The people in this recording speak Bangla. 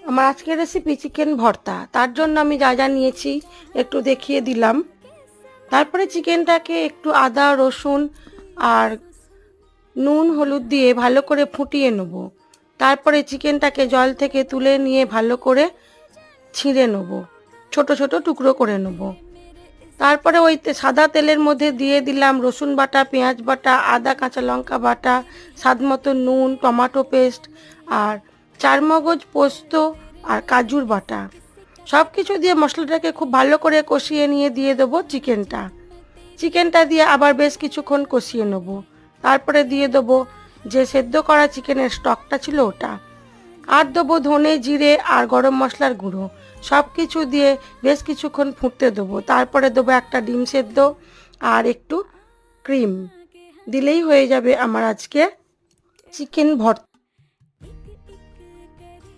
আমার আজকের রেসিপি চিকেন ভর্তা। তার জন্য আমি যা যা নিয়েছি একটু দেখিয়ে দিলাম। তারপরে চিকেনটাকে একটু আদা রসুন আর নুন হলুদ দিয়ে ভালো করে ফুটিয়ে নেব। তারপরে চিকেনটাকে জল থেকে তুলে নিয়ে ভালো করে ছিঁড়ে নেব, ছোট ছোট টুকরো করে নেব। তারপরে ওই সাদা তেলের মধ্যে দিয়ে দিলাম রসুন বাটা, পেঁয়াজ বাটা, আদা কাঁচা লঙ্কা বাটা, স্বাদ মতো নুন, টমেটো পেস্ট আর চারমগজ পোস্ত আর কাজুর বাটা। সব কিছু দিয়ে মশলাটাকে খুব ভালো করে কষিয়ে নিয়ে দিয়ে দেবো চিকেনটা দিয়ে আবার বেশ কিছুক্ষণ কষিয়ে নেব। তারপরে দিয়ে দেবো যে সেদ্ধ করা চিকেনের স্টকটা ছিল ওটা, আর দেবো ধনে জিরে আর গরম মশলার গুঁড়ো। সব কিছু দিয়ে বেশ কিছুক্ষণ ফুটতে দেবো। তারপরে দেবো একটা ডিম সেদ্ধ আর একটু ক্রিম। দিলেই হয়ে যাবে আমার আজকে চিকেন ভর্তা।